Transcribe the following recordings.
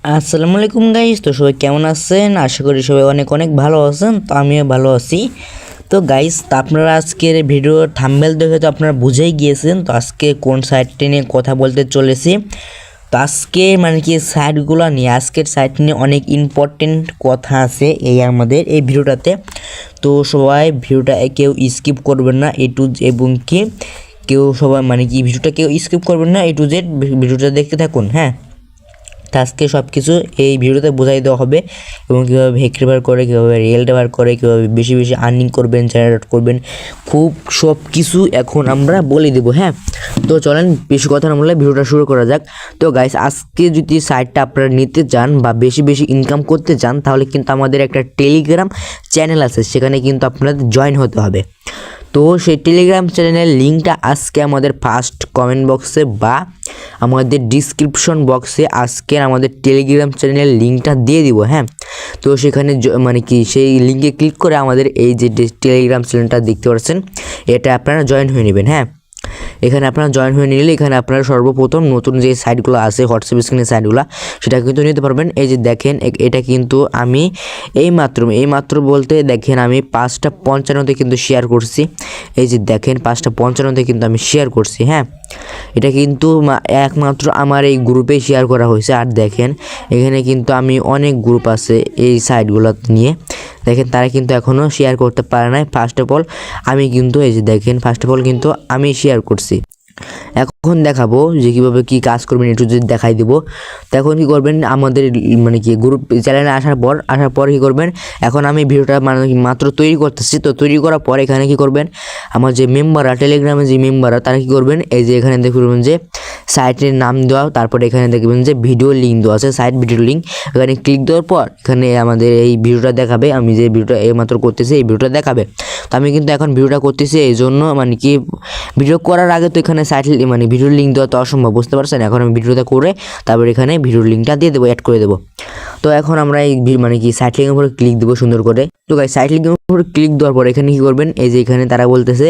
আসসালামু আলাইকুম গাইস। তো সবাই কেমন আছেন? আশা করি সবাই অনেক অনেক ভালো আছেন। তো আমিও ভালো আছি। তো গাইস, তো আপনারা আজকের ভিডিও থাম্বনেল দেখে তো আপনারা বুঝেই গিয়েছেন তো আজকে কোন সাইটটি নিয়ে কথা বলতে চলেছি। তো আজকে মানে কি সাইটগুলো নিয়ে, আজকের সাইট নিয়ে অনেক ইম্পর্টেন্ট কথা আছে এই আমাদের এই ভিডিওটাতে। তো সবাই ভিডিওটা কেউ স্কিপ করবেন না, এ টু এবং কি কেউ সবাই মানে কি ভিডিওটা কেউ স্কিপ করবেন না, এ টু জেড ভিডিওটা দেখতে থাকুন। হ্যাঁ, তো আজকে সব কিছু এই ভিডিওতে বোঝাই দেওয়া হবে এবং কীভাবে হেক্টর বার করে, কীভাবে রিয়েল বার করে, কীভাবে বেশি বেশি আর্নিং করবেন, জেনারেট করবেন, খুব সব কিছু এখন আমরা বলে দেবো। হ্যাঁ, তো চলেন বেশি কথা না বলে ভিডিওটা শুরু করা যাক। তো গাইস, আজকে যদি সাইটটা আপনারা নিতে চান বা বেশি বেশি ইনকাম করতে চান, তাহলে কিন্তু আমাদের একটা টেলিগ্রাম চ্যানেল আছে, সেখানে কিন্তু আপনাদের জয়েন হতে হবে। তো সেই টেলিগ্রাম চ্যানেলের লিঙ্কটা আজকে আমাদের ফার্স্ট কমেন্ট বক্সে বা আমাদের ডিসক্রিপশন বক্সে আজকের আমাদের টেলিগ্রাম চ্যানেলের লিঙ্কটা দিয়ে দিব। হ্যাঁ, তো সেখানে মানে কি সেই লিঙ্কে ক্লিক করে আমাদের এই যে টেলিগ্রাম চ্যানেলটা দেখতে পাচ্ছেন, এটা আপনারা জয়েন হয়ে নেবেন। হ্যাঁ, এখানে আপনারা জয়েন হয়ে নিলে এখানে আপনারা সর্বপ্রথম নতুন যে সাইটগুলো আছে, হোয়াটসঅ্যাপ স্ক্রিনের সাইটগুলো, সেটা কিন্তু নিতে পারবেন। এই যে দেখেন, এটা কিন্তু আমি এইমাত্র বলতে দেখেন আমি 5:55 কিন্তু শেয়ার করছি। এই যে দেখেন 5:55 কিন্তু আমি শেয়ার করছি। হ্যাঁ, এটা কিন্তু একমাত্র আমার এই গ্রুপে শেয়ার করা হয়েছে। আর দেখেন এখানে কিন্তু আমি অনেক গ্রুপ আছে এই সাইটগুলো নিয়ে, দেখেন তারা কিন্তু এখনও শেয়ার করতে পারে নাই। ফার্স্ট অফ অল আমি কিন্তু এই যে দেখেন কিন্তু আমি শেয়ার করছি। এখন দেখাবো যে কীভাবে কী কাজ করবেন, একটু যদি দেখাই দেবো। তো এখন কী করবেন, আমাদের মানে কি গ্রুপ চ্যানেলে আসার পর কী করবেন, এখন আমি ভিডিওটা মানে মাত্র তৈরি করতেছি। তো তৈরি করার পর এখানে কী করবেন, আমার যে মেম্বাররা, টেলিগ্রামে যে মেম্বাররা, তারা কী করবেন, এই যে এখানে দেখবেন যে সাইটের নাম দেওয়া, তারপরে এখানে দেখবেন যে ভিডিও লিঙ্ক দেওয়া আছে, সাইট ভিডিও লিঙ্ক। এখানে ক্লিক দেওয়ার পর এখানে আমাদের এই ভিডিওটা দেখাবে, আমি যে ভিডিওটা এইমাত্র করতেছি এই ভিডিওটা দেখাবে। তো আমি কিন্তু এখন ভিডিওটা করতেছি এই জন্য মানে কি ভিডিও করার আগে তো এখানে সাইট মানে ভিডিওর লিঙ্ক দেওয়া তো অসম্ভব, বুঝতে পারছেন। এখন আমি ভিডিওটা করে তারপর এখানে ভিডিওর লিঙ্কটা দিয়ে দেবো, অ্যাড করে দেবো। তো এখন আমরা এই মানে কি সাইট লিঙ্কের উপরে ক্লিক দেবো সুন্দর করে। তো গাইস, সাইট লিঙ্কের উপরে ক্লিক দেওয়ার পর এখানে কী করবেন, এই যে এখানে তারা বলতেছে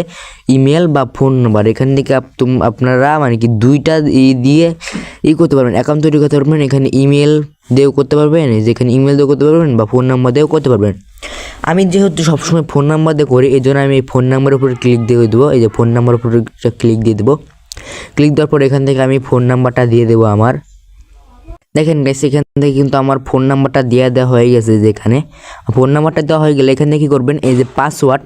ইমেল বা ফোন নাম্বার, এখান থেকে আপনারা মানে কি দুইটা দিয়ে করতে পারবেন, অ্যাকাউন্ট তৈরি করতে পারবেন। এখানে ইমেল দিয়েও করতে পারবেন, যেখানে ইমেল দিয়েও করতে পারবেন বা ফোন নাম্বার দিয়েও করতে পারবেন। আমি যেহেতু সবসময় ফোন নাম্বার দিয়ে করি, এই জন্য আমি এই ফোন নাম্বারের উপরে ক্লিক দিয়ে দেবো। এই যে ফোন নাম্বারের উপরে ক্লিক দিয়ে দেবো। ক্লিক দেওয়ার পর এখান থেকে আমি ফোন নাম্বারটা দিয়ে দেবো আমার। দেখেন গাইস, এখান থেকে কিন্তু আমার ফোন নাম্বারটা দেওয়া হয়ে গেছে। যেখানে ফোন নাম্বারটা দেওয়া হয়ে গেলে এখানে কী করবেন, এই যে পাসওয়ার্ড,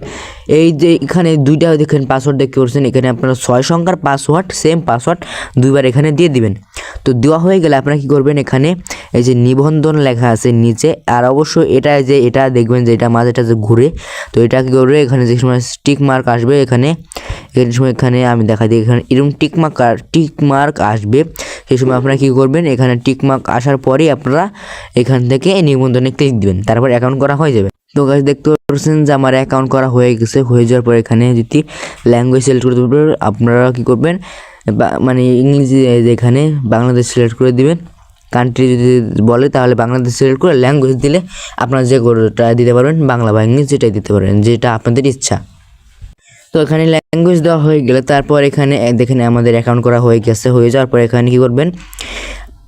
এই যে এখানে দুইটা দেখেন পাসওয়ার্ড দেখতে পাচ্ছেন, এখানে আপনারা 6 সংখ্যার পাসওয়ার্ড, সেম পাসওয়ার্ড দুইবার এখানে দিয়ে দিবেন। তো দেওয়া হয়ে গেলে আপনারা কী করবেন, এখানে এই যে নিবন্ধন লেখা আছে নিচে, আর অবশ্যই এটা দেখবেন যে এটা মাঝেটা যে ঘুরে, তো এটা কী করবে, এখানে যে সময় টিক মার্ক আসবে, এখানে সময় এখানে আমি দেখা দিই, এখানে এরকম টিক মার্ক আসবে, সেই সময় আপনারা কী করবেন, এখানে টিক মার্ক আসার পরেই আপনারা এখান থেকে নিবন্ধনে ক্লিক দিবেন, তারপর অ্যাকাউন্ট করা হয়ে যাবে। তো গাইস, দেখতে পাচ্ছেন যে আমার অ্যাকাউন্ট করা হয়ে গেছে। হয়ে যাওয়ার পর এখানে যদি ল্যাঙ্গুয়েজ সিলেক্ট করে দেবেন, আপনারা কী করবেন, মানে ইংরেজি এখানে বাংলাদেশ সিলেক্ট করে দিবেন। কান্ট্রি যদি বলে তাহলে বাংলাদেশ সিলেক্ট করে ল্যাঙ্গুয়েজ দিলে আপনারা যে কোনোটা দিতে পারবেন, বাংলা বা ইংলিশ যেটাই দিতে পারেন, যেটা আপনাদের ইচ্ছা। তো এখানে ল্যাঙ্গুয়েজ দেওয়া হয়ে গেলে তারপর এখানে দেখেন আমাদের অ্যাকাউন্ট করা হয়ে গেছে। হয়ে যাওয়ার পর এখানে কী করবেন,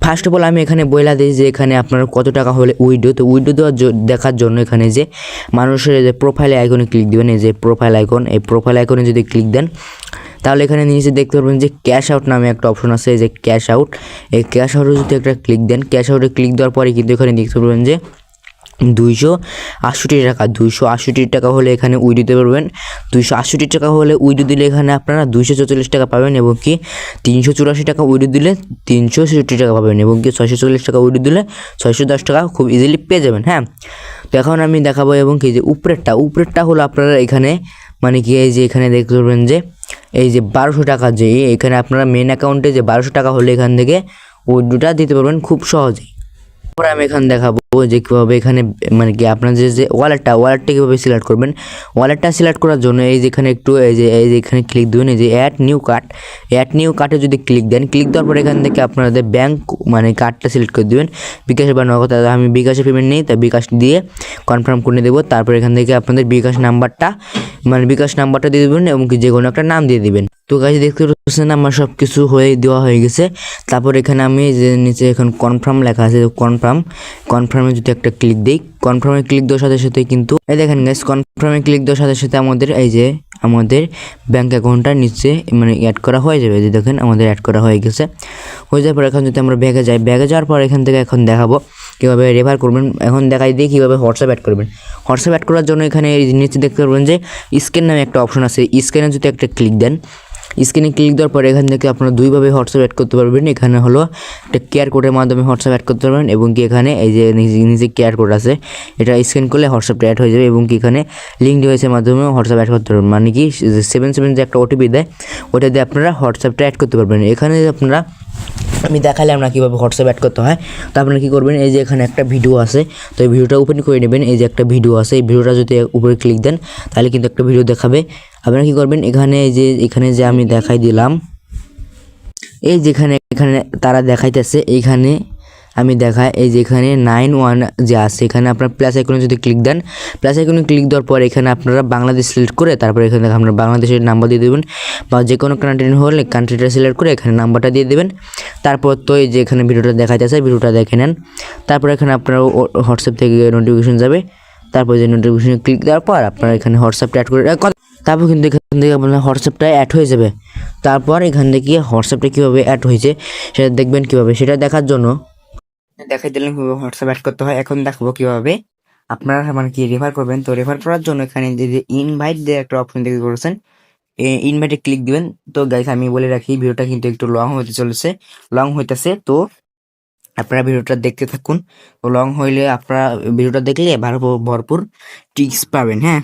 ফার্স্ট অফ অল আমি এখানে বলে দিই যে এখানে আপনার কত টাকা হলে উইডো, তো উইডো দেখার জন্য এখানে যে মানুষের যে প্রোফাইল আইকনে ক্লিক দেবেন, এই যে প্রোফাইল আইকন, এই প্রোফাইল আইকনে যদি ক্লিক দেন তাহলে এখানে নিচে দেখতে পারবেন যে ক্যাশ আউট নামে একটা অপশন আছে, এই যে ক্যাশ আউট, এই ক্যাশ আউটে যদি একটা ক্লিক দেন, ক্যাশ আউটে ক্লিক দেওয়ার পরে কিন্তু এখানে দেখতে পারবেন যে 268 টাকা হলে এখানে উইডো দিতে পারবেন। 268 টাকা হলে উইডো দিলে এখানে আপনারা 244 টাকা পাবেন, এবং কি 384 টাকা উইডো দিলে 366 টাকা পাবেন, এবং কি 640 টাকা উইডো দিলে 610 টাকা খুব ইজিলি পেয়ে যাবেন। হ্যাঁ, তো এখন আমি দেখাবো, এবং কি যে উপরেরটা হলো আপনারা এখানে মানে কি এই যে এখানে দেখতে পারবেন যে এই যে 1200 টাকা, যে এখানে আপনারা মেন অ্যাকাউন্টে যে 1200 টাকা হলে এখান থেকে উইডোটা দিতে পারবেন খুব সহজেই। তারপরে আমি এখানে দেখাবো যে কীভাবে এখানে মানে কি আপনাদের যে ওয়ালেটটা কীভাবে সিলেক্ট করবেন। ওয়ালেটটা সিলেক্ট করার জন্য এই যেখানে একটু এই যে এখানে ক্লিক দেবেন, এই যে অ্যাড নিউ কার্টে যদি ক্লিক দেন, ক্লিক দেওয়ার পরে এখান থেকে আপনাদের ব্যাঙ্ক মানে কার্ডটা সিলেক্ট করে দেবেন, বিকাশ বা নগদ। আমি বিকাশে পেমেন্ট নেই, তাই বিকাশ দিয়ে কনফার্ম করে দেবো। তারপর এখান থেকে আপনাদের বিকাশ নাম্বারটা দিয়ে দেবেন, এবং কি যে কোনো একটা নাম দিয়ে দেবেন। তো গাইস দেখতে পাচ্ছেন আমার সব কিছু হয়ে দেওয়া হয়ে গেছে। তারপর এখানে আমি যে নিচে এখন কনফার্ম লেখা আছে, কনফার্মে যদি একটা ক্লিক দিই, কনফার্মে ক্লিক দেওয়ার সাথে সাথে কিন্তু এই দেখেন গাইস, কনফার্মে ক্লিক দেওয়ার সাথে সাথে আমাদের এই যে আমাদের ব্যাঙ্ক অ্যাকাউন্টটা নিচে মানে অ্যাড করা হয়ে যাবে। যে দেখেন আমাদের অ্যাড করা হয়ে গেছে। হয়ে যাওয়ার পর এখন যদি আমরা ব্যাগে যাই, ব্যাগে যাওয়ার পর এখান থেকে এখন দেখাবো কীভাবে রেফার করবেন। এখন দেখাই দিয়ে কীভাবে হোয়াটসঅ্যাপ অ্যাড করবেন। হোয়াটসঅ্যাপ অ্যাড করার জন্য এখানে নিচে দেখতে পারবেন যে স্ক্যান নামে একটা অপশন আছে। স্ক্যানে যদি একটা ক্লিক দেন, স্ক্রিনে ক্লিক দেওয়ার পরে এখান থেকে আপনারা দুইভাবে হোয়াটসঅ্যাপ অ্যাড করতে পারবেন। এখানে হলো একটা কেয়ার কোডের মাধ্যমে হোয়াটসঅ্যাপ অ্যাড করতে পারবেন, এবং কি এখানে এই যে নিজে কেয়ার কোড আছে, এটা স্ক্যান করলে হোয়াটসঅ্যাপটা অ্যাড হয়ে যাবে, এবং কি এখানে লিঙ্ক ডিভাইসের মাধ্যমে হোয়াটসঅ্যাপ অ্যাড করতে পারবেন। মানে কি 77 যে একটা ওটিপি দেয়, ওটা দিয়ে আপনারা হোয়াটসঅ্যাপটা অ্যাড করতে পারবেন। এখানে আপনারা আমি দেখালাম না কীভাবে হোয়াটসঅ্যাপ অ্যাড করতে হয়। তো আপনারা কী করবেন, এই যে এখানে একটা ভিডিও আছে, তো এই ভিডিওটা ওপেন করে নেবেন। এই যে একটা ভিডিও আছে, এই ভিডিওটা যদি উপরে ক্লিক দেন তাহলে কিন্তু একটা ভিডিও দেখাবে। আপনারা কী করবেন, এখানে যে আমি দেখাই দিলাম, এই যেখানে এখানে তারা দেখাইতেছে, এইখানে আমি দেখাই, এই যে এখানে 91 যে আছে, এখানে আপনার প্লাস আইকনে যদি ক্লিক দেন, প্লাস আইকনে ক্লিক দেওয়ার পর এখানে আপনারা বাংলাদেশ সিলেক্ট করে তারপরে এখানে আপনারা বাংলাদেশের নাম্বার দিয়ে দেবেন, বা যে কোনো কান্ট্রি হলে কান্ট্রিটা সিলেক্ট করে এখানে নাম্বারটা দিয়ে দেবেন। তারপর তো এই যে এখানে ভিডিওটা দেখাইতেছে, ভিডিওটা দেখে নেন। তারপর এখানে আপনারা হোয়াটসঅ্যাপ থেকে নোটিফিকেশন যাবে, তারপর যে নোটিফিকেশনে ক্লিক দেওয়ার পর আপনারা এখানে হোয়াটসঅ্যাপটা অ্যাড করে, তারপর কিন্তু এখান থেকে আপনার হোয়াটসঅ্যাপটা অ্যাড হয়ে যাবে। তারপর এখান থেকে হোয়াটসঅ্যাপটা কীভাবে অ্যাড হয়েছে সেটা দেখবেন। কীভাবে সেটা দেখার জন্য দেখাই দিলাম কীভাবে হোয়াটসঅ্যাপ অ্যাড করতে হয়। এখন দেখাবো কীভাবে আপনারা মানে কি রেফার করবেন। তো রেফার করার জন্য এখানে যে ইনভাইট দিয়ে একটা অপশন দেখতে করেছেন, ইনভাইটে ক্লিক দিবেন। তো গাইস আমি বলে রাখি, ভিডিওটা কিন্তু একটু লং হতে চলেছে, লং হইতেছে, তো আপনারা ভিডিওটা দেখতে থাকুন। তো লং হইলে আপনারা ভিডিওটা দেখলে ভরপুর টিপস পাবেন। হ্যাঁ,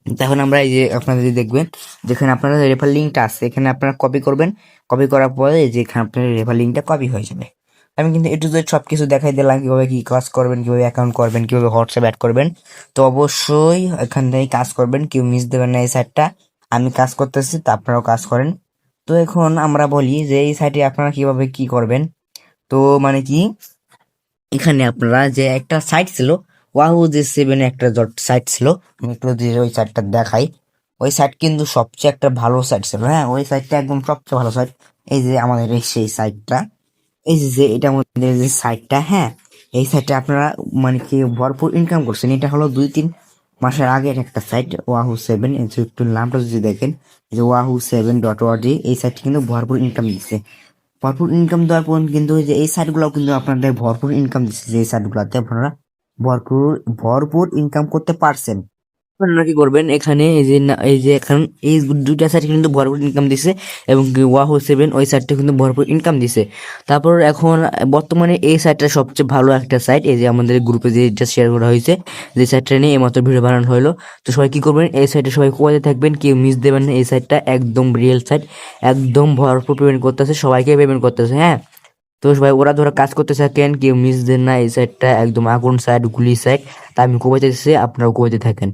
তখন আমরা এই যে আপনারা যদি দেখবেন যেখানে আপনারা রেফার লিঙ্কটা আছে, এখানে আপনারা কপি করবেন। কপি করার পরে যেখানে আপনার রেফার লিঙ্কটা কপি হয়ে যাবে। আমি কিন্তু এটু জেড সব কিছু দেখাই দিলাম, কীভাবে কী কাজ করবেন, কীভাবে অ্যাকাউন্ট করবেন, কীভাবে হোয়াটসঅ্যাপ অ্যাড করবেন। তো অবশ্যই এখান থেকে কাজ করবেন, কেউ মিস দেবেন না। এই সাইটটা আমি কাজ করতেছি, তো আপনারাও কাজ করেন। তো এখন আমরা বলি যে এই সাইটে আপনারা কীভাবে কী করবেন। তো মানে কি, এখানে আপনারা যে একটা সাইট ছিল, ওয়াহু যে 7 একটা সাইট ছিল, আমি একটু দিয়ে ওই সাইটটা দেখাই। ওই সাইট কিন্তু সবচেয়ে একটা ভালো সাইট ছিল। হ্যাঁ, ওই সাইটটা একদম সবচেয়ে ভালো সাইট। এই যে আমাদের সেই সাইটটা, এই যে এটা আমাদের যে সাইটটা, হ্যাঁ, এই সাইটটা আপনারা মানে কি ভরপুর ইনকাম করছেন। এটা হলো 2-3 মাসের আগের একটা সাইট, ওয়াহু 7। একটু নামটা যদি দেখেন, এই যে wahoo7.org, এই সাইটটা কিন্তু ভরপুর ইনকাম দিচ্ছে। ভরপুর ইনকাম দেওয়ার পর কিন্তু ওই যে এই সাইটগুলো কিন্তু আপনাদের ভরপুর ইনকাম দিচ্ছে, যে এই সাইটগুলোতে আপনারা ভরপুর ভরপুর ইনকাম করতে পারছেন। আপনারা কি করবেন, এখানে এই যে এখন এই দুইটা সাইট কিন্তু ভরপুর ইনকাম দিছে, এবং ওয়াহো 7 ওই সাইটটা কিন্তু ভরপুর ইনকাম দিছে। তারপর এখন বর্তমানে এই সাইটটা সবচেয়ে ভালো একটা সাইট। এই যে আমাদের গ্রুপে যেটা শেয়ার করা হয়েছে, যে সাইটটা নিয়ে এইমাত্র ভিডিও বানানো হলো। তো সবাই কি করবেন, এই সাইটে সবাই কোয়াতে থাকবেন, কেউ মিস দেবেন না। এই সাইটটা একদম রিয়েল সাইট, একদম ভরপুর পেমেন্ট করতেছে, সবাইকে পেমেন্ট করতেছে। হ্যাঁ, তো সবাই ওরা ধরো কাজ করতে থাকেন, কেউ মিস দেন না। এই সাইটটা একদম আগুন সাইট, গুলি সাইট। তা আমি কোয়াতে আপনারাও কোয়াতে থাকেন।